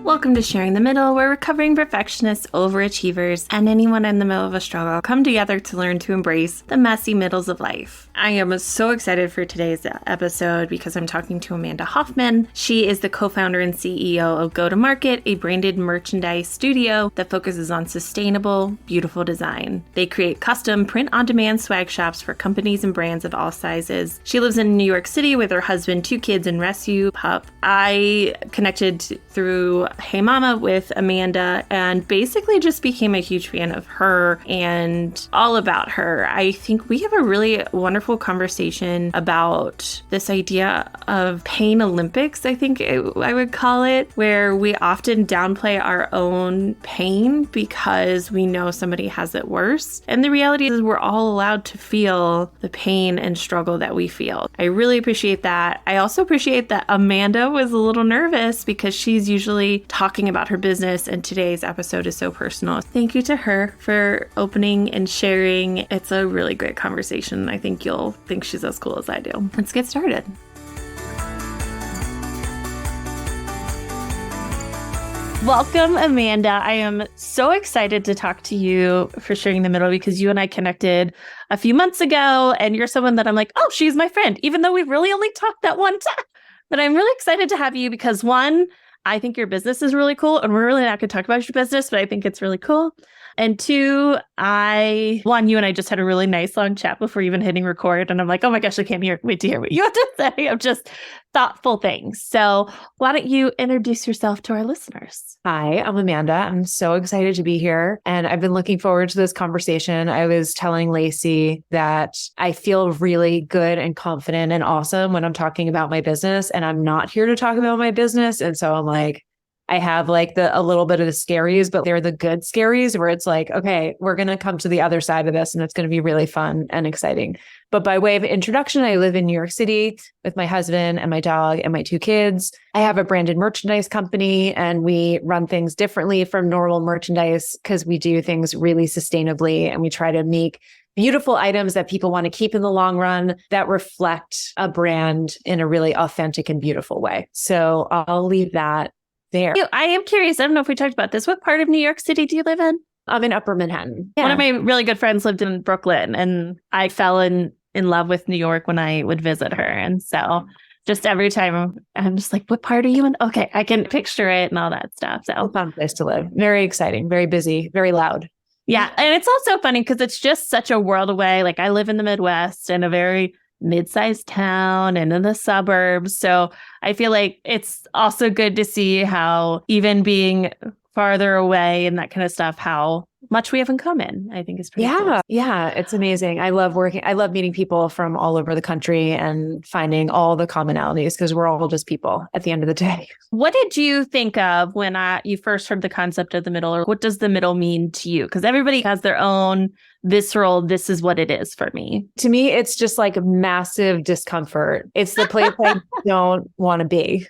Welcome to Sharing the Middle, where recovering perfectionists, overachievers, and anyone in the middle of a struggle come together to learn to embrace the messy middles of life. I am so excited for today's episode because I'm talking to Amanda Hoffman. She is the co-founder and CEO of Go to Market, a branded merchandise studio that focuses on sustainable, beautiful design. They create custom print-on-demand swag shops for companies and brands of all sizes. She lives in New York City with her husband, 2 kids, and rescue pup. I connected through Hey Mama with Amanda and basically just became a huge fan of her and all about her. I think we have a really wonderful conversation about this idea of pain Olympics, I think I would call it, where we often downplay our own pain because we know somebody has it worse. And the reality is we're all allowed to feel the pain and struggle that we feel. I really appreciate that. I also appreciate that Amanda was a little nervous because she's usually talking about her business, and today's episode is so personal. Thank you to her for opening and sharing. It's a really great conversation. I think you'll think she's as cool as I do. Let's get started. Welcome, Amanda. I am so excited to talk to you for Sharing the Middle because you and I connected a few months ago, and you're someone that I'm like, oh, she's my friend, even though we've really only talked that one time. But I'm really excited to have you because, one, I think your business is really cool, and we're really not going to talk about your business, but I think it's really cool. And 2, you and I just had a really nice long chat before even hitting record. And I'm like, oh my gosh, I can't wait to hear what you have to say of just thoughtful things. So why don't you introduce yourself to our listeners? Hi, I'm Amanda. I'm so excited to be here. And I've been looking forward to this conversation. I was telling Lacey that I feel really good and confident and awesome when I'm talking about my business. And I'm not here to talk about my business. And so I'm like, I have like a little bit of the scaries, but they're the good scaries where it's like, okay, we're going to come to the other side of this and it's going to be really fun and exciting. But by way of introduction, I live in New York City with my husband and my dog and my 2 kids. I have a branded merchandise company and we run things differently from normal merchandise because we do things really sustainably and we try to make beautiful items that people want to keep in the long run that reflect a brand in a really authentic and beautiful way. So I'll leave that there. I am curious. I don't know if we talked about this. What part of New York City do you live in? I'm in Upper Manhattan. Yeah. One of my really good friends lived in Brooklyn, and I fell in love with New York when I would visit her. And so just every time I'm just like, what part are you in? Okay, I can picture it and all that stuff. So fun place to live. Very exciting, very busy, very loud. Yeah. And it's also funny because it's just such a world away. Like I live in the Midwest in a very mid-sized town and in the suburbs. So I feel like it's also good to see how even being farther away and that kind of stuff, how much we have in common, I think is pretty cool. Yeah, it's amazing. I love meeting people from all over the country and finding all the commonalities because we're all just people at the end of the day. What did you think of when you first heard the concept of the middle, or what does the middle mean to you? Because everybody has their own visceral, this is what it is for me. To me, it's just like massive discomfort. It's the place I don't want to be.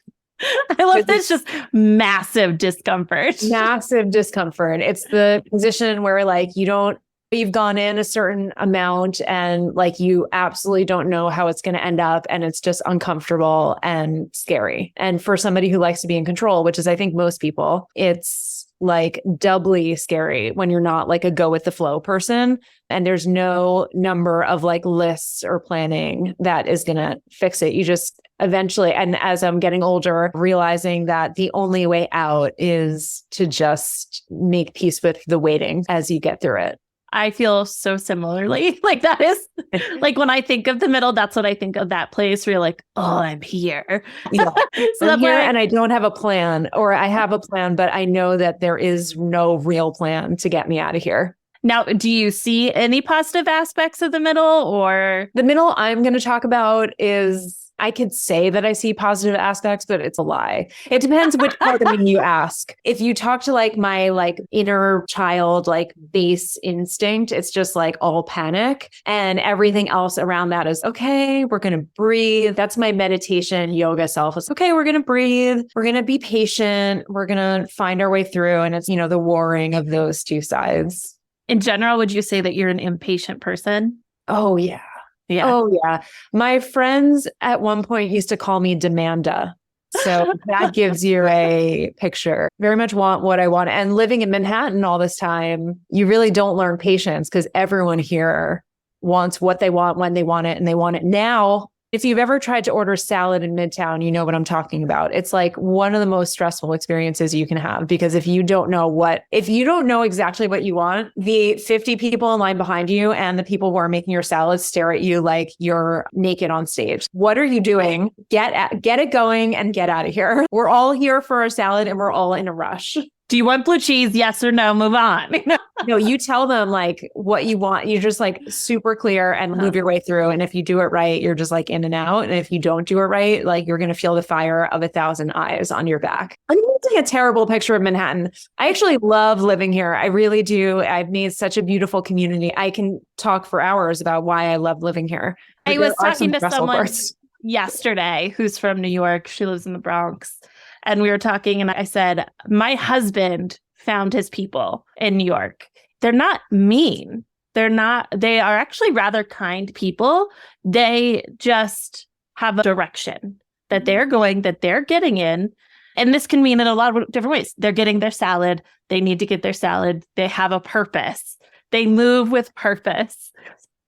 I love this, just massive discomfort. Massive discomfort. It's the position where like you've gone in a certain amount and like you absolutely don't know how it's going to end up. And it's just uncomfortable and scary. And for somebody who likes to be in control, which is I think most people, it's like doubly scary when you're not like a go with the flow person. And there's no number of like lists or planning that is going to fix it. You just eventually, and as I'm getting older, realizing that the only way out is to just make peace with the waiting as you get through it. I feel so similarly. Like that is like when I think of the middle, that's what I think of, that place where you're like, oh, I'm here. Yeah. So I'm here and I don't have a plan, or I have a plan, but I know that there is no real plan to get me out of here. Now, do you see any positive aspects of the middle, or? The middle I'm going to talk about is, I could say that I see positive aspects, but it's a lie. It depends which part of me you ask. If you talk to like my like inner child, like base instinct, it's just like all panic, and everything else around that is, okay, we're going to breathe. That's my meditation yoga self. It's okay, we're going to breathe. We're going to be patient. We're going to find our way through. And it's, the warring of those 2 sides. In general, would you say that you're an impatient person? Oh, yeah. Yeah. Oh, yeah. My friends at one point used to call me Demanda So that gives you a picture. Very much want what I want. And living in Manhattan all this time, you really don't learn patience because everyone here wants what they want when they want it and they want it now. If you've ever tried to order salad in Midtown, you know what I'm talking about. It's like one of the most stressful experiences you can have because if you don't know exactly what you want, the 50 people in line behind you and the people who are making your salad stare at you like you're naked on stage. What are you doing? Get it going and get out of here. We're all here for a salad and we're all in a rush. Do you want blue cheese? Yes or no? Move on. No, you tell them like what you want. You're just like super clear and move your way through. And if you do it right, you're just like in and out. And if you don't do it right, like you're going to feel the fire of 1,000 eyes on your back. I'm taking a terrible picture of Manhattan. I actually love living here. I really do. I've made such a beautiful community. I can talk for hours about why I love living here. I was talking to someone yesterday who's from New York. She lives in the Bronx. And we were talking and I said, my husband found his people in New York. They're not mean. They are actually rather kind people. They just have a direction that they're going, that they're getting in. And this can mean in a lot of different ways. They're getting their salad. They need to get their salad. They have a purpose. They move with purpose.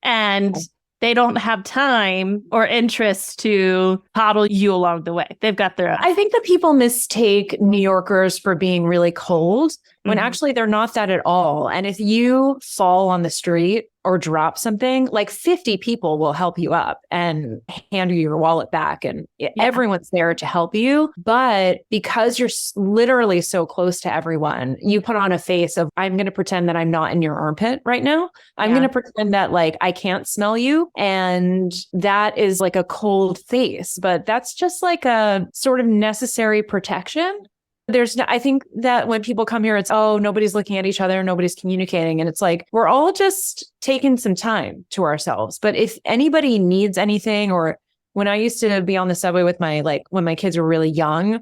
And they don't have time or interest to coddle you along the way. They've got their own. I think that people mistake New Yorkers for being really cold when actually they're not that at all. And if you fall on the street or drop something, like 50 people will help you up and hand you your wallet back. And everyone's there to help you. But because you're literally so close to everyone, you put on a face of, I'm going to pretend that I'm not in your armpit right now. I'm going to pretend that like I can't smell you. And that is like a cold face. But that's just like a sort of necessary protection. I think that when people come here, it's, oh, nobody's looking at each other, nobody's communicating. And it's like, we're all just taking some time to ourselves. But if anybody needs anything, or when I used to be on the subway with when my kids were really young,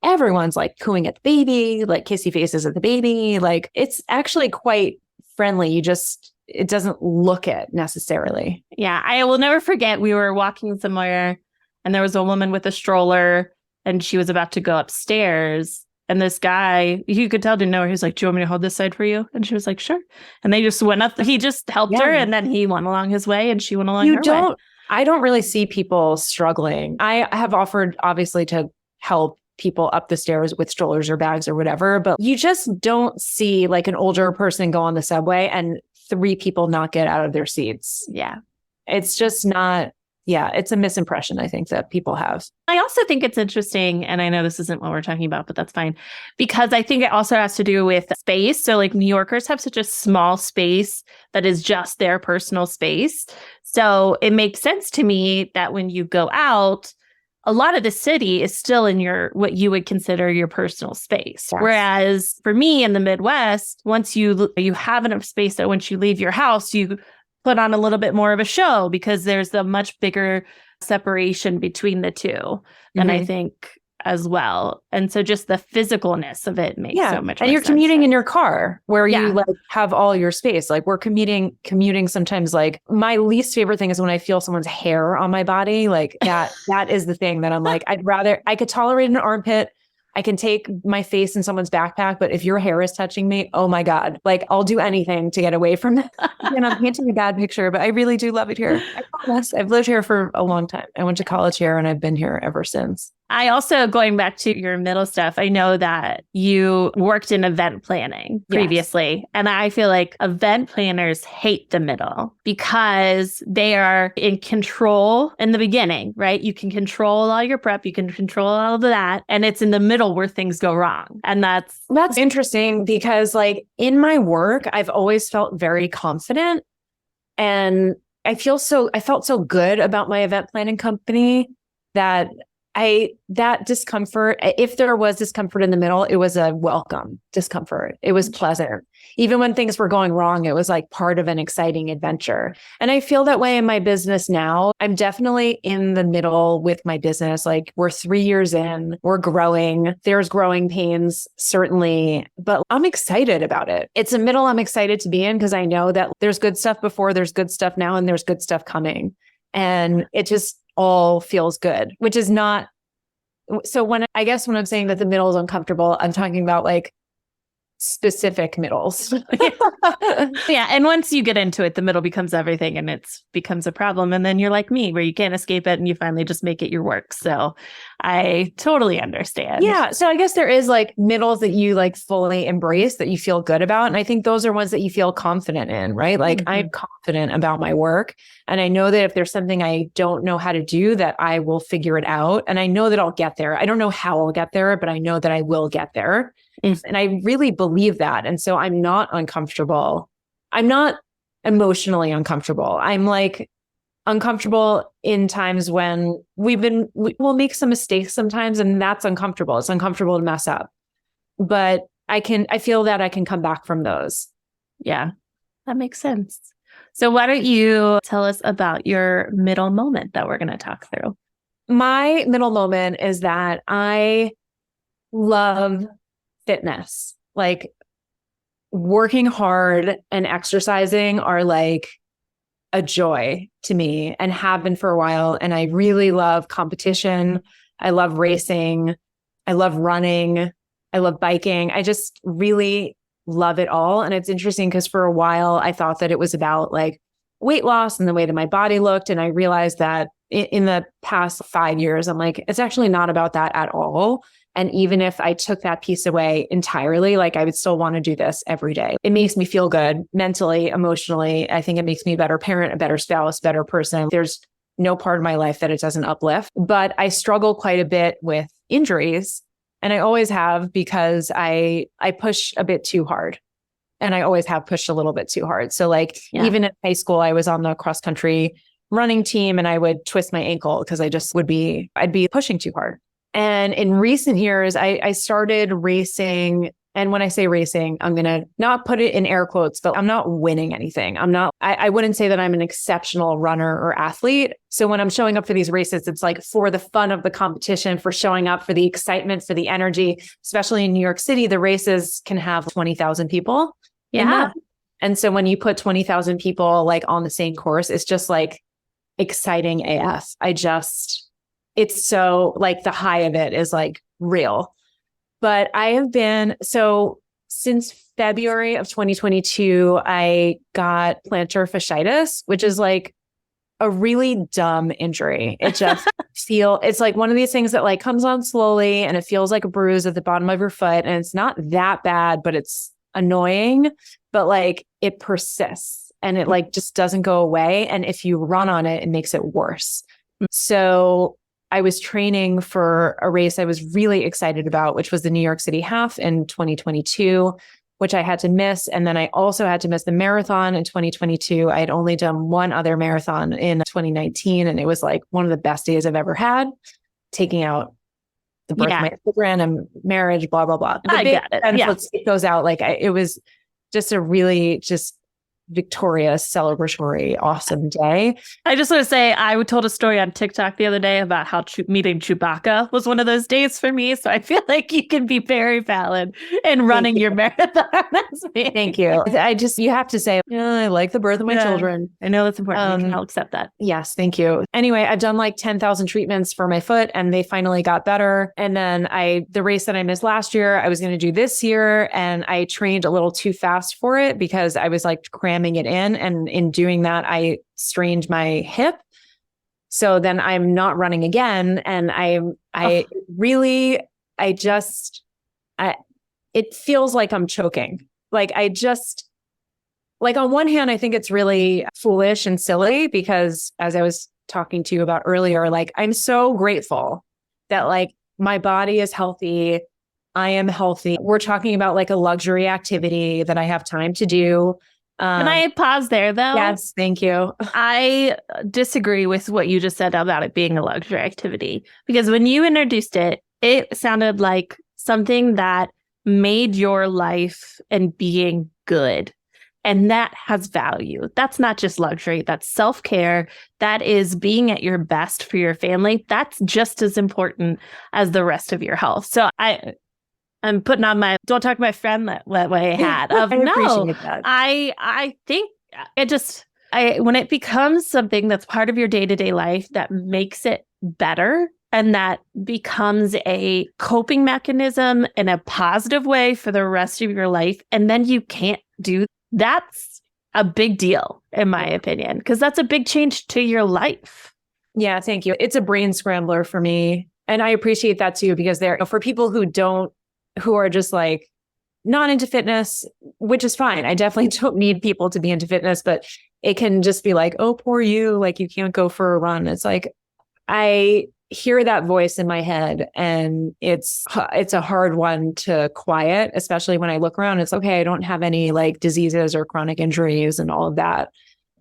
everyone's like cooing at the baby, like kissy faces at the baby. Like it's actually quite friendly. It doesn't look it necessarily. Yeah. I will never forget. We were walking somewhere and there was a woman with a stroller and she was about to go upstairs. And this guy, you could tell, didn't know her. He was like, do you want me to hold this side for you? And she was like, sure. And they just went up. He just helped her. And then he went along his way and she went along her way. I don't really see people struggling. I have offered, obviously, to help people up the stairs with strollers or bags or whatever. But you just don't see like an older person go on the subway and 3 people not get out of their seats. Yeah. It's just not. Yeah, it's a misimpression, I think, that people have. I also think it's interesting, and I know this isn't what we're talking about, but that's fine, because I think it also has to do with space. So like New Yorkers have such a small space that is just their personal space. So it makes sense to me that when you go out, a lot of the city is still in what you would consider your personal space. Yes. Whereas for me in the Midwest, once you have enough space that once you leave your house, you put on a little bit more of a show because there's a much bigger separation between the two than I think as well. And so just the physicalness of it makes so much more And you're sense. commuting in your car where you like have all your space. Like we're commuting sometimes. Like my least favorite thing is when I feel someone's hair on my body. Like that is the thing that I'm like, I could tolerate an armpit. I can take my face in someone's backpack, but if your hair is touching me, oh my God, like I'll do anything to get away from that. And I'm painting a bad picture, but I really do love it here. I promise. I've lived here for a long time. I went to college here and I've been here ever since. I also, going back to your middle stuff, I know that you worked in event planning previously. And I feel like event planners hate the middle because they are in control in the beginning, right? You can control all your prep, you can control all of that. And it's in the middle where things go wrong. And that's interesting because like in my work, I've always felt very confident. And I felt so good about my event planning company that that discomfort, if there was discomfort in the middle, it was a welcome discomfort. It was pleasant. Even when things were going wrong, it was like part of an exciting adventure. And I feel that way in my business now. I'm definitely in the middle with my business. Like we're 3 years in, we're growing. There's growing pains, certainly, but I'm excited about it. It's a middle I'm excited to be in because I know that there's good stuff before, there's good stuff now, and there's good stuff coming. And it just all feels good, which is not So when I'm saying that the middle is uncomfortable, I'm talking about like specific middles. Yeah. And once you get into it, the middle becomes everything and it becomes a problem. And then you're like me, where you can't escape it and you finally just make it your work. So I totally understand. Yeah. So I guess there is like middles that you like fully embrace, that you feel good about. And I think those are ones that you feel confident in, right? Like I'm confident about my work. And I know that if there's something I don't know how to do, that I will figure it out. And I know that I'll get there. I don't know how I'll get there, but I know that I will get there. And I really believe that. And so I'm not uncomfortable. I'm not emotionally uncomfortable. I'm like uncomfortable in times when we'll make some mistakes sometimes, and that's uncomfortable. It's uncomfortable to mess up. But I feel that I can come back from those. Yeah, that makes sense. So why don't you tell us about your middle moment that we're going to talk through? My middle moment is that I love fitness. Like working hard and exercising are like a joy to me and have been for a while. And I really love competition. I love racing. I love running. I love biking. I just really love it all. And it's interesting because for a while I thought that it was about like weight loss and the way that my body looked. And I realized that in the past 5 years, I'm like, it's actually not about that at all. And even if I took that piece away entirely, like I would still want to do this every day. It makes me feel good mentally, emotionally. I think it makes me a better parent, a better spouse, better person. There's no part of my life that it doesn't uplift. But I struggle quite a bit with injuries. And I always have, because I push a bit too hard. And I always have pushed a little bit too hard. So like even in high school, I was on the cross country running team and I would twist my ankle because I'd be pushing too hard. And in recent years, I started racing. And when I say racing, I'm going to not put it in air quotes, but I'm not winning anything. I wouldn't say that I'm an exceptional runner or athlete. So when I'm showing up for these races, it's like for the fun of the competition, for showing up, for the excitement, for the energy, especially in New York City, the races can have 20,000 people. Yeah. And so when you put 20,000 people like on the same course, it's just like exciting AF. It's so like the high of it is like real. But I have been, so since February of 2022, I got plantar fasciitis, which is like a really dumb injury. It just it's like one of these things that like comes on slowly and it feels like a bruise at the bottom of your foot. And it's not that bad, but it's annoying, but like it persists and it like just doesn't go away. And if you run on it, it makes it worse. So I was training for a race I was really excited about, which was the New York City Half in 2022, which I had to miss. And then I also had to miss the marathon in 2022. I had only done one other marathon in 2019. And it was like one of the best days I've ever had, taking out the birth of my children and marriage, blah, blah, blah. I get it. Yeah. It goes out like it was just a really just victorious, celebratory, awesome day. I just want to say, I told a story on TikTok the other day about how meeting Chewbacca was one of those days for me. So I feel like you can be very valid in running your marathon. Thank you. You have to say, I like the birth of my children. I know that's important. I'll accept that. Yes, thank you. Anyway, I've done like 10,000 treatments for my foot and they finally got better. And then the race that I missed last year, I was going to do this year. And I trained a little too fast for it because I was like cramming it in. And in doing that, I strained my hip. So then I'm not running again. And it feels like I'm choking. Like on one hand, I think it's really foolish and silly because as I was talking to you about earlier, like I'm so grateful that like my body is healthy. I am healthy. We're talking about like a luxury activity that I have time to do. Can I pause there though? Yes, thank you. I disagree with what you just said about it being a luxury activity, because when you introduced it, it sounded like something that made your life and being good. And that has value. That's not just luxury. That's self-care. That is being at your best for your family. That's just as important as the rest of your health. So I'm putting on my don't talk to my friend that way hat of no. I think when it becomes something that's part of your day-to-day life that makes it better, and that becomes a coping mechanism in a positive way for the rest of your life, and then you can't do that's a big deal, in my opinion, because that's a big change to your life. Yeah, thank you. It's a brain scrambler for me. And I appreciate that too, because for people who are just like not into fitness, which is fine. I definitely don't need people to be into fitness, but it can just be like, oh, poor you, like you can't go for a run. It's like, I hear that voice in my head, and it's a hard one to quiet, especially when I look around. It's okay, I don't have any like diseases or chronic injuries and all of that.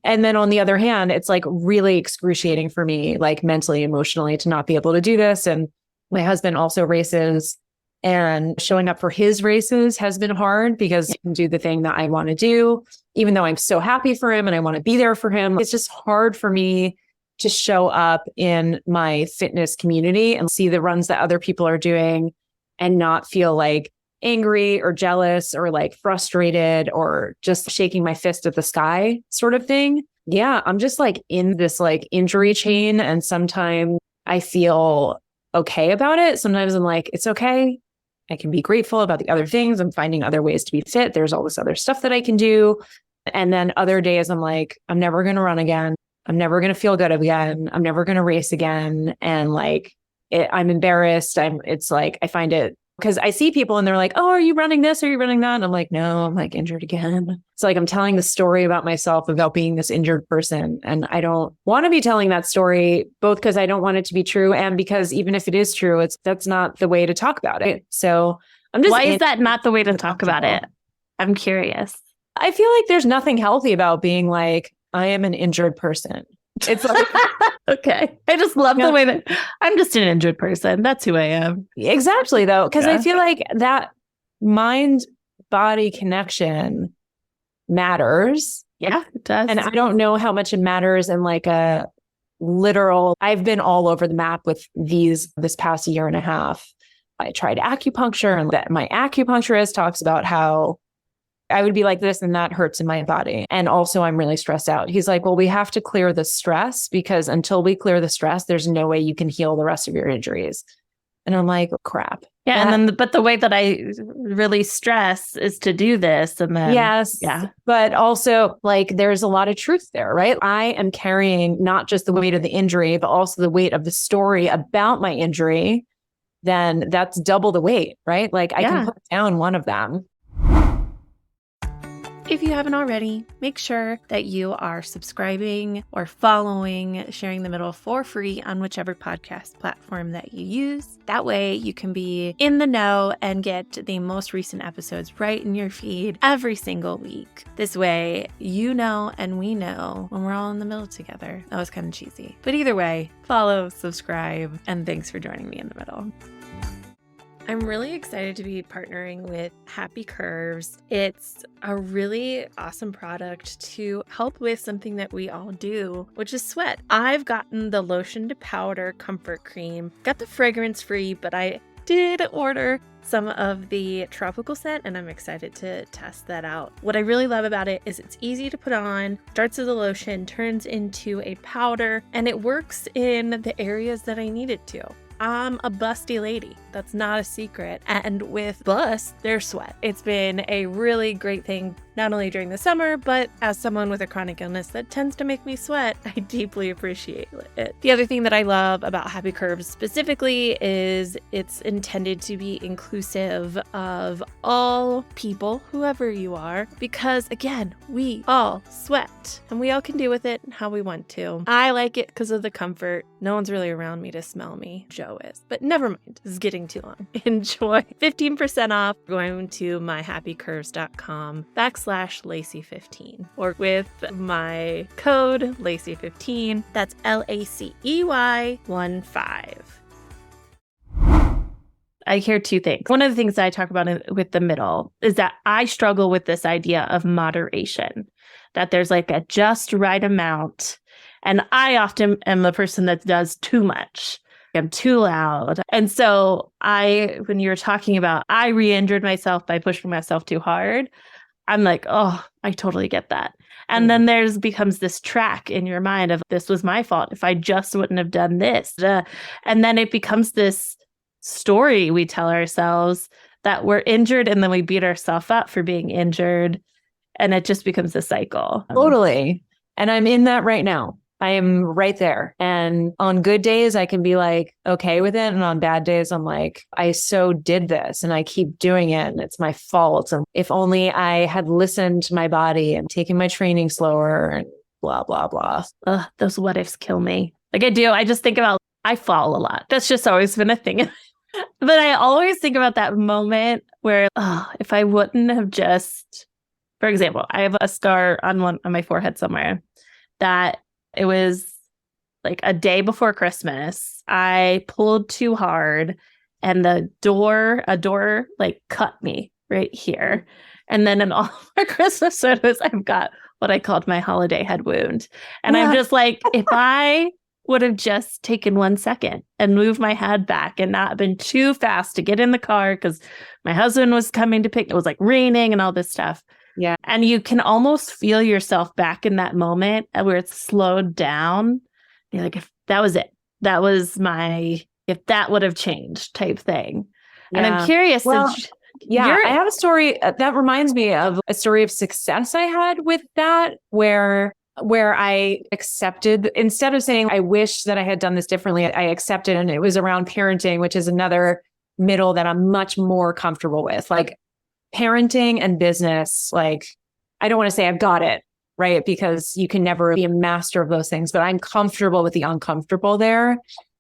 And then on the other hand, it's like really excruciating for me, like mentally, emotionally, to not be able to do this. And my husband also races, and showing up for his races has been hard because he can do the thing that I want to do, even though I'm so happy for him and I want to be there for him. It's just hard for me to show up in my fitness community and see the runs that other people are doing and not feel like angry or jealous or like frustrated or just shaking my fist at the sky sort of thing. Yeah, I'm just like in this like injury chain, and sometimes I feel okay about it. Sometimes I'm like, it's okay. I can be grateful about the other things. I'm finding other ways to be fit. There's all this other stuff that I can do. And then other days I'm like, I'm never going to run again. I'm never going to feel good again. I'm never going to race again. And like, I'm embarrassed. It's like, I find it because I see people and they're like, oh, are you running this? Are you running that? And I'm like, no, I'm like injured again. It's like, I'm telling the story about myself, about being this injured person. And I don't want to be telling that story, both because I don't want it to be true. And because even if it is true, that's not the way to talk about it. So I'm just, why is that not the way to talk about it? I'm curious. I feel like there's nothing healthy about being like, I am an injured person. It's like, okay. I just love the way that I'm just an injured person. That's who I am. Exactly, though, because I feel like that mind-body connection matters. Yeah, it does. And I don't know how much it matters in like a literal, I've been all over the map with this past year and a half. I tried acupuncture, and my acupuncturist talks about how I would be like this and that hurts in my body. And also I'm really stressed out. He's like, well, we have to clear the stress, because until we clear the stress, there's no way you can heal the rest of your injuries. And I'm like, oh, crap. Yeah. But the way that I really stress is to do this. And then, yes. Yeah. But also like, there's a lot of truth there, right? I am carrying not just the weight of the injury, but also the weight of the story about my injury. Then that's double the weight, right? Like I can put down one of them. If you haven't already, make sure that you are subscribing or following Sharing the Middle for free on whichever podcast platform that you use. That way you can be in the know and get the most recent episodes right in your feed every single week. This way, you know and we know when we're all in the middle together. That was kind of cheesy. But either way, follow, subscribe, and thanks for joining me in the middle. I'm really excited to be partnering with Happy Curves. It's a really awesome product to help with something that we all do, which is sweat. I've gotten the lotion to powder comfort cream, got the fragrance free, but I did order some of the tropical scent, and I'm excited to test that out. What I really love about it is it's easy to put on, starts as a lotion, turns into a powder, and it works in the areas that I need it to. I'm a busty lady. That's not a secret. And with bust, there's sweat. It's been a really great thing, not only during the summer, but as someone with a chronic illness that tends to make me sweat, I deeply appreciate it. The other thing that I love about Happy Curves specifically is it's intended to be inclusive of all people, whoever you are, because again, we all sweat and we all can deal with it how we want to. I like it because of the comfort. No one's really around me to smell me. Joe is, but never mind. This is getting too long. Enjoy. 15% off going to myhappycurves.com/Lacey15 or with my code Lacey15. That's LACEY15. I hear two things. One of the things that I talk about with the middle is that I struggle with this idea of moderation, that there's like a just right amount. And I often am the person that does too much. I'm too loud. And so when you were talking about, I re-injured myself by pushing myself too hard, I'm like, oh, I totally get that. And then there's becomes this track in your mind of this was my fault. If I just wouldn't have done this. And then it becomes this story we tell ourselves that we're injured and then we beat ourselves up for being injured. And it just becomes a cycle. Totally. And I'm in that right now. I am right there. And on good days, I can be like, okay with it. And on bad days, I'm like, I so did this and I keep doing it and it's my fault. And if only I had listened to my body and taken my training slower and blah, blah, blah. Ugh, those what ifs kill me. Like I do. I just think about, I fall a lot. That's just always been a thing. But I always think about that moment where, if I wouldn't have just, for example, I have a scar on my forehead somewhere that it was like a day before Christmas. I pulled too hard and a door like cut me right here. And then in all our Christmas photos, I've got what I called my holiday head wound. And I'm just like, if I would have just taken 1 second and moved my head back and not been too fast to get in the car because my husband was coming to pick, it was like raining and all this stuff. Yeah. And you can almost feel yourself back in that moment where it's slowed down. You're like, if that was it, if that would have changed type thing. Yeah. And I'm curious. Well, I have a story that reminds me of a story of success I had with that, where I accepted, instead of saying, I wish that I had done this differently, I accepted. And it was around parenting, which is another middle that I'm much more comfortable with. Like, parenting and business, like, I don't want to say I've got it, right? Because you can never be a master of those things, but I'm comfortable with the uncomfortable there.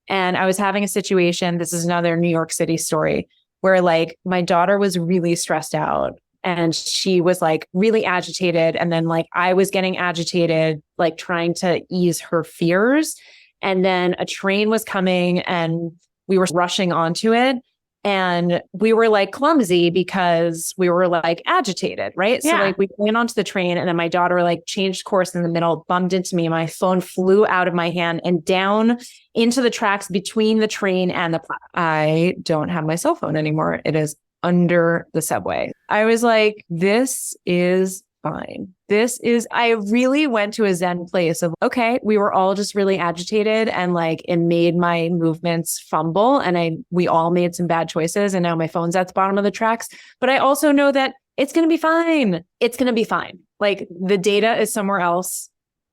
And I was having a situation, this is another New York City story, where like my daughter was really stressed out and she was like really agitated. And then like I was getting agitated, like trying to ease her fears. And then a train was coming and we were rushing onto it. And we were like clumsy because we were like agitated, right? Yeah. So like we went onto the train and then my daughter like changed course in the middle, bumped into me. My phone flew out of my hand and down into the tracks between the train and the platform. I don't have my cell phone anymore. It is under the subway. I was like, this is fine. I really went to a Zen place of, okay, we were all just really agitated and like it made my movements fumble and we all made some bad choices and now my phone's at the bottom of the tracks. But I also know that it's going to be fine. It's going to be fine. Like the data is somewhere else.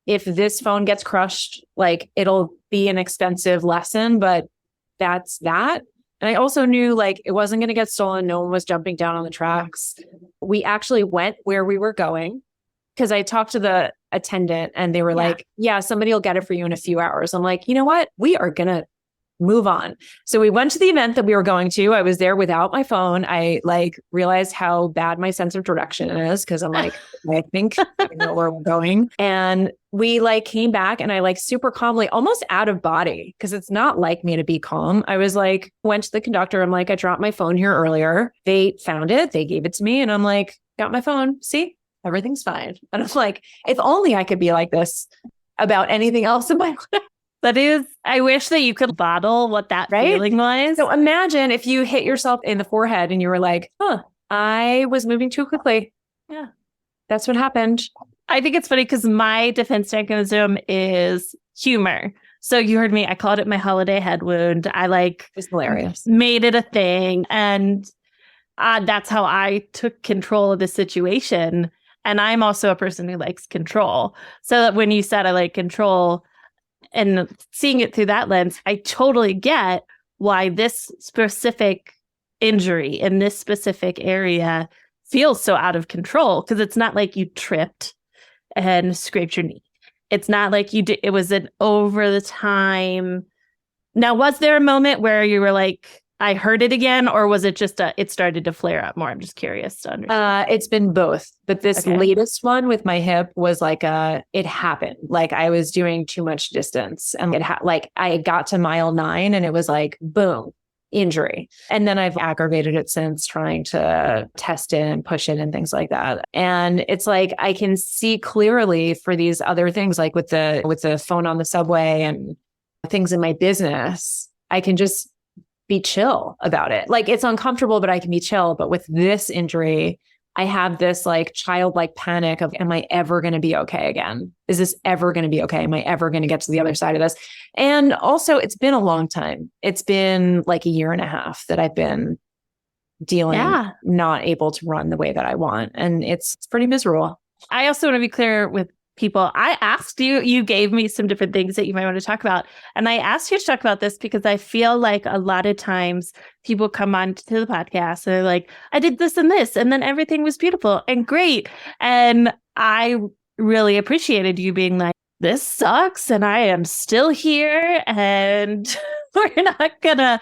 If this phone gets crushed, like it'll be an expensive lesson, but that's that. And I also knew like it wasn't going to get stolen. No one was jumping down on the tracks. We actually went where we were going because I talked to the attendant and they were like, yeah, somebody will get it for you in a few hours. I'm like, you know what? We are going to move on. So we went to the event that we were going to. I was there without my phone. I like realized how bad my sense of direction is because I'm like, I think I know where we're going. And we like came back and I like super calmly, almost out of body, because it's not like me to be calm. I was like, went to the conductor. I'm like, I dropped my phone here earlier. They found it. They gave it to me. And I'm like, got my phone. See, everything's fine. And I'm like, if only I could be like this about anything else in my life. That is, I wish that you could bottle what that feeling was. So imagine if you hit yourself in the forehead and you were like, I was moving too quickly. Yeah. That's what happened. I think it's funny because my defense mechanism is humor. So you heard me, I called it my holiday head wound. I like it's hilarious. Made it a thing. And that's how I took control of the situation. And I'm also a person who likes control. So that when you said I like control, and seeing it through that lens, I totally get why this specific injury in this specific area feels so out of control. Because it's not like you tripped and scraped your knee. It's not like you did. It was an over the time. Now, was there a moment where you were like, I heard it again, or was it just it started to flare up more? I'm just curious to understand. It's been both, but this latest one with my hip was like it happened. Like I was doing too much distance, and like I got to mile 9, and it was like boom, injury. And then I've aggravated it since, trying to test it and push it and things like that. And it's like I can see clearly for these other things, like with the phone on the subway and things in my business, I can just be chill about it. Like it's uncomfortable, but I can be chill. But with this injury, I have this like childlike panic of, am I ever going to be okay again? Is this ever going to be okay? Am I ever going to get to the other side of this? And also, it's been a long time. It's been like a year and a half that I've been dealing, not able to run the way that I want. And it's pretty miserable. I also want to be clear with people. I asked you, you gave me some different things that you might want to talk about. And I asked you to talk about this because I feel like a lot of times people come on to the podcast and they're like, I did this and this, and then everything was beautiful and great. And I really appreciated you being like, this sucks and I am still here, and we're not gonna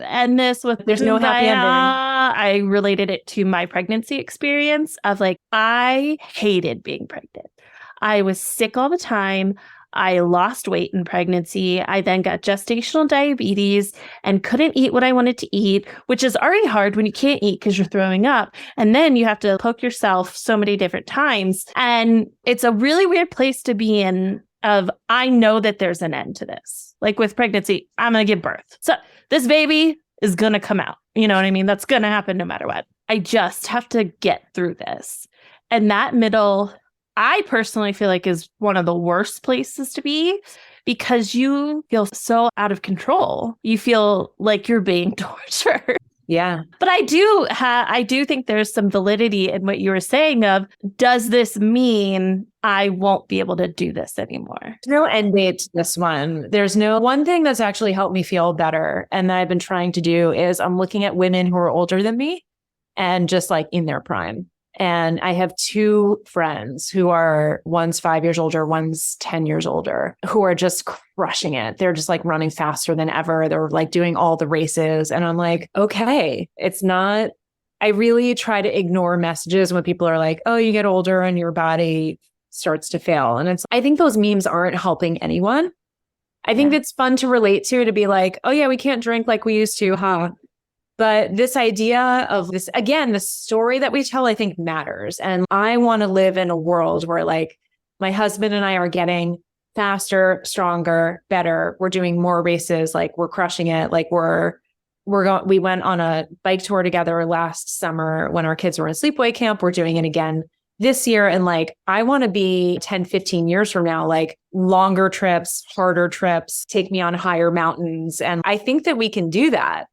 end this with there's no happy ending. I related it to my pregnancy experience of like, I hated being pregnant. I was sick all the time. I lost weight in pregnancy. I then got gestational diabetes and couldn't eat what I wanted to eat, which is already hard when you can't eat because you're throwing up. And then you have to poke yourself so many different times. And it's a really weird place to be in of, I know that there's an end to this. Like with pregnancy, I'm going to give birth. So this baby is going to come out. You know what I mean? That's going to happen no matter what. I just have to get through this. And that middle, I personally feel like, is one of the worst places to be because you feel so out of control. You feel like you're being tortured. Yeah. But I do think there's some validity in what you were saying of, does this mean I won't be able to do this anymore? There's no end date to this one. There's no one thing that's actually helped me feel better. And that I've been trying to do is I'm looking at women who are older than me and just like in their prime. And I have two friends who are, one's 5 years older, one's 10 years older, who are just crushing it. They're just like running faster than ever. They're like doing all the races. And I'm like, okay, it's not, I really try to ignore messages when people are like, oh, you get older and your body starts to fail. And it's, I think those memes aren't helping anyone. I think it's fun to relate to be like, oh yeah, we can't drink like we used to, huh? But this idea of this, again, the story that we tell, I think matters. And I want to live in a world where like my husband and I are getting faster, stronger, better. We're doing more races. Like we're crushing it. Like we went on a bike tour together last summer when our kids were in sleepaway camp. We're doing it again this year. And like, I want to be 10, 15 years from now, like longer trips, harder trips, take me on higher mountains. And I think that we can do that.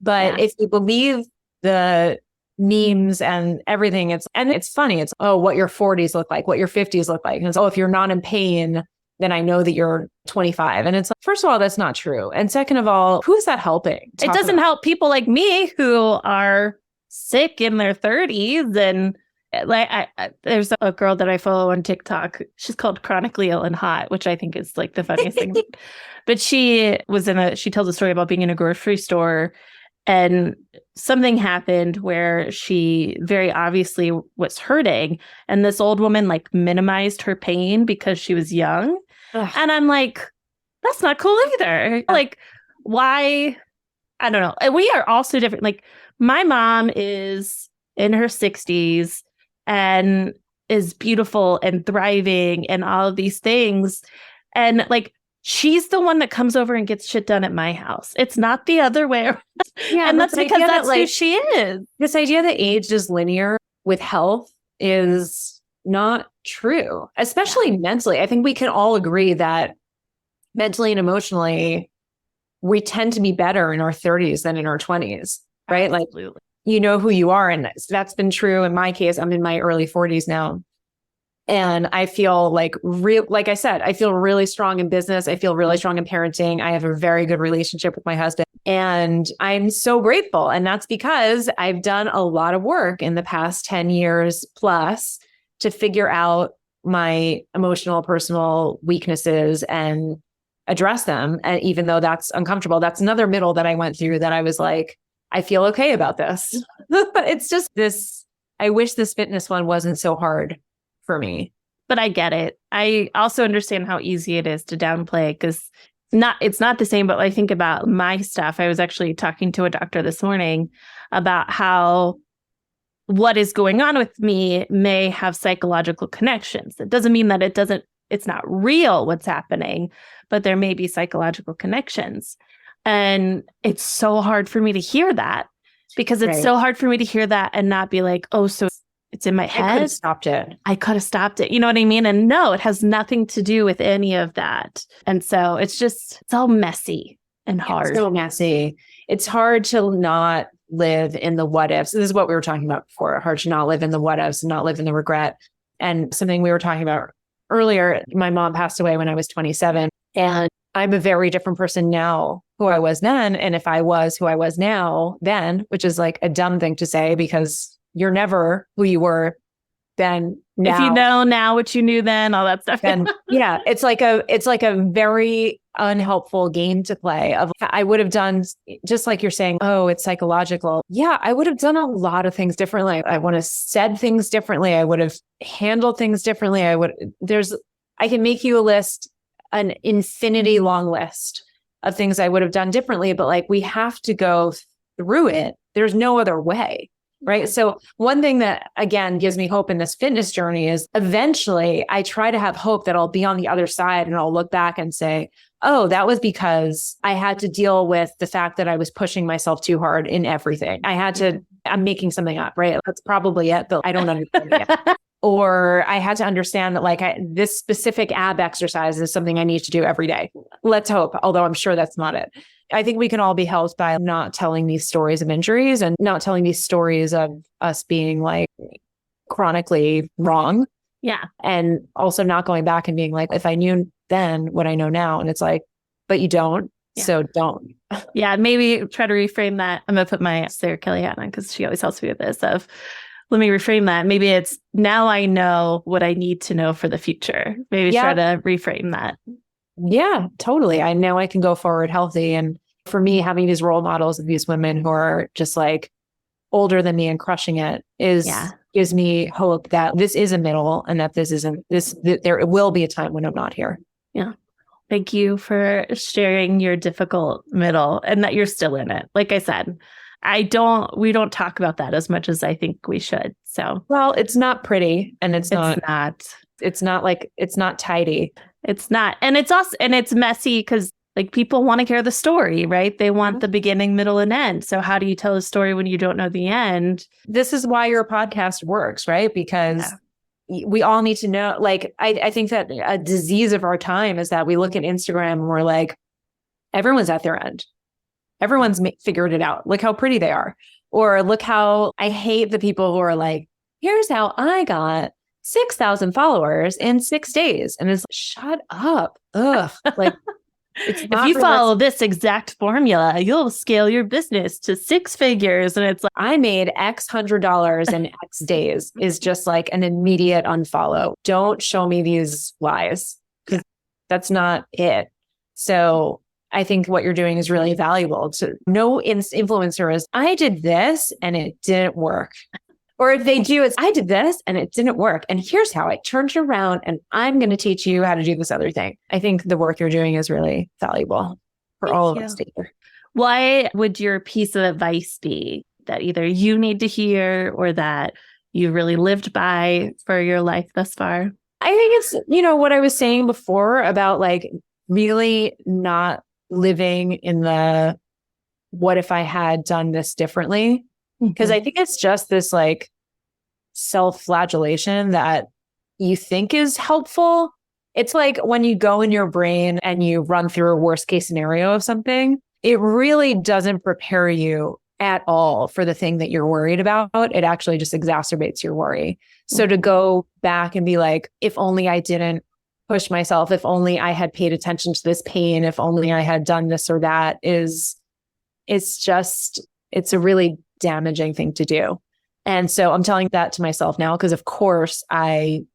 But if you believe the memes and everything, it's funny. It's, oh, what your 40s look like, what your 50s look like. And it's, oh, if you're not in pain, then I know that you're 25. And it's like, first of all, that's not true. And second of all, who is that helping? It doesn't help people like me who are sick in their 30s. And like, there's a girl that I follow on TikTok. She's called Chronically Ill and Hot, which I think is like the funniest thing. But she tells a story about being in a grocery store. And something happened where she very obviously was hurting. And this old woman like minimized her pain because she was young. Ugh. And I'm like, that's not cool either. Like, why? I don't know. We are all so different. Like my mom is in her 60s and is beautiful and thriving and all of these things. And like, she's the one that comes over and gets shit done at my house. It's not the other way around. Yeah, and that's because that's like, who she is. This idea that age is linear with health is not true, especially mentally. I think we can all agree that mentally and emotionally, we tend to be better in our 30s than in our 20s, right? Absolutely. Like, you know who you are. And that's been true in my case. I'm in my early 40s now. And I feel like I said, I feel really strong in business. I feel really strong in parenting. I have a very good relationship with my husband. And I'm so grateful. And that's because I've done a lot of work in the past 10 years plus to figure out my emotional, personal weaknesses and address them. And even though that's uncomfortable, that's another middle that I went through that I was like, I feel okay about this. It's just this, I wish this fitness one wasn't so hard for me. But I get it. I also understand how easy it is to downplay because it's not the same. But I think about my stuff. I was actually talking to a doctor this morning about how what is going on with me may have psychological connections. It doesn't mean that it's not real what's happening, but there may be psychological connections. And it's so hard for me to hear that Because it's Right. so hard for me to hear that and not be like, oh, so it's in my I could head. have stopped it. I could have stopped it. You know what I mean? And no, it has nothing to do with any of that. And so it's all messy and hard. It's so messy. It's hard to not live in the what ifs. This is what we were talking about before. Hard to not live in the what ifs and not live in the regret. And something we were talking about earlier, my mom passed away when I was 27. And I'm a very different person now who I was then. And if I was who I was now then, which is like a dumb thing to say because you're never who you were then. Now, if you know now what you knew then, all that stuff. then yeah, it's like a very unhelpful game to play. Of I would have done, just like you're saying, oh, it's psychological. Yeah, I would have done a lot of things differently. I would have said things differently. I would have handled things differently. I can make you a list, an infinity long list of things I would have done differently, but like we have to go through it. There's no other way. Right. So one thing that, again, gives me hope in this fitness journey is eventually I try to have hope that I'll be on the other side and I'll look back and say, oh, that was because I had to deal with the fact that I was pushing myself too hard in everything. I'm making something up, right? That's probably it, but I don't understand it yet. Or I had to understand that this specific ab exercise is something I need to do every day. Let's hope, although I'm sure that's not it. I think we can all be helped by not telling these stories of injuries and not telling these stories of us being like chronically wrong. Yeah. And also not going back and being like, if I knew then what I know now. And it's like, but you don't. Yeah. So don't. Yeah. Maybe try to reframe that. I'm going to put my Sarah Kelly hat on because she always helps me with this let me reframe that. Maybe it's now I know what I need to know for the future. Maybe try to reframe that. Yeah, totally. I know I can go forward healthy. And for me, having these role models of these women who are just like older than me and crushing it gives me hope that this is a middle and that there will be a time when I'm not here. Yeah. Thank you for sharing your difficult middle and that you're still in it. Like I said, we don't talk about that as much as I think we should. So, well, it's not pretty and it's not tidy. It's not. And it's also, and it's messy because like people want to hear the story, right? They want the beginning, middle, and end. So how do you tell a story when you don't know the end? This is why your podcast works, right? Because we all need to know, like, I think that a disease of our time is that we look at Instagram and we're like, everyone's at their end. Everyone's figured it out. Look how pretty they are. Or look how I hate the people who are like, here's how I got 6,000 followers in 6 days. And it's like, shut up. Ugh. Like, it's not if you follow this exact formula, you'll scale your business to 6 figures. And it's like, I made X $100 in X days is just like an immediate unfollow. Don't show me these lies because that's not it. So I think what you're doing is really valuable. To no influencer is, I did this and it didn't work. Or if they do, it's, I did this and it didn't work. And here's how I turned it around and I'm going to teach you how to do this other thing. I think the work you're doing is really valuable for all of us to hear. What would your piece of advice be that either you need to hear or that you really lived by for your life thus far? I think it's, what I was saying before about like really not living in the, what if I had done this differently? Because I think it's just this like self-flagellation that you think is helpful. It's like when you go in your brain and you run through a worst case scenario of something, it really doesn't prepare you at all for the thing that you're worried about. It actually just exacerbates your worry. So to go back and be like, if only I didn't push myself, if only I had paid attention to this pain, if only I had done this or that it's a really damaging thing to do. And so I'm telling that to myself now, because of course I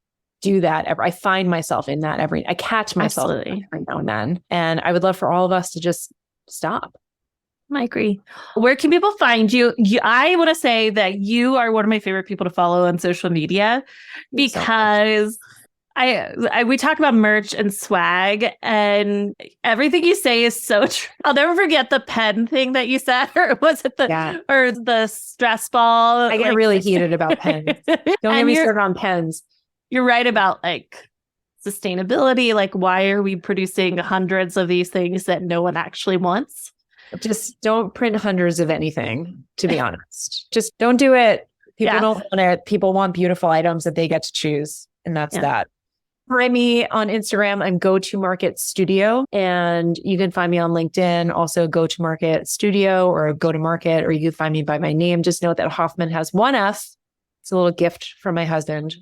do that. I find myself in that I catch myself every now and then. And I would love for all of us to just stop. I agree. Where can people find you? I want to say that you are one of my favorite people to follow on social media because we talk about merch and swag and everything you say is so true. I'll never forget the pen thing that you said, or was it or the stress ball? I get really heated about pens. Don't get me started on pens. You're right about like sustainability. Like, why are we producing hundreds of these things that no one actually wants? Just don't print hundreds of anything, to be honest. Just don't do it. People don't want it. People want beautiful items that they get to choose. And that's that. Find me on Instagram. I'm Go To Market Studio. And you can find me on LinkedIn, also Go To Market Studio or Go To Market, or you can find me by my name. Just note that Hoffman has one F. It's a little gift from my husband.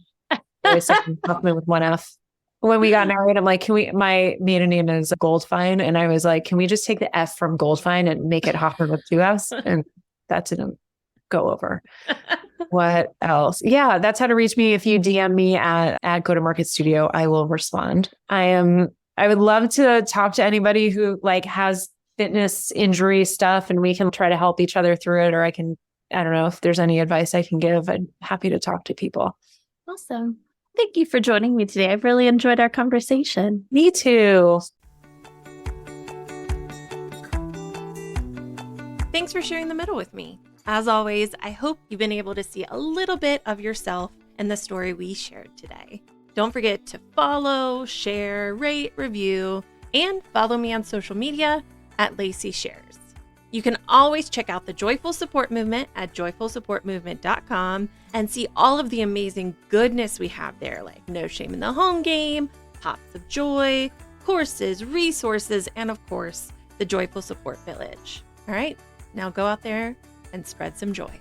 Hoffman with one F. When we got married, I'm like, my maiden name is Goldfine. And I was like, can we just take the F from Goldfine and make it Hoffman with two Fs? And that didn't go over. What else? Yeah, that's how to reach me. If you DM me at Go To Market Studio, I will respond. I would love to talk to anybody who like has fitness injury stuff and we can try to help each other through it. Or I don't know if there's any advice I can give. I'm happy to talk to people. Awesome. Thank you for joining me today. I've really enjoyed our conversation. Me too. Thanks for sharing the middle with me. As always, I hope you've been able to see a little bit of yourself in the story we shared today. Don't forget to follow, share, rate, review, and follow me on social media at Lacey Shares. You can always check out the Joyful Support Movement at joyfulsupportmovement.com and see all of the amazing goodness we have there, like No Shame in the Home Game, Pops of Joy, courses, resources, and of course, the Joyful Support Village. All right, now go out there and spread some joy.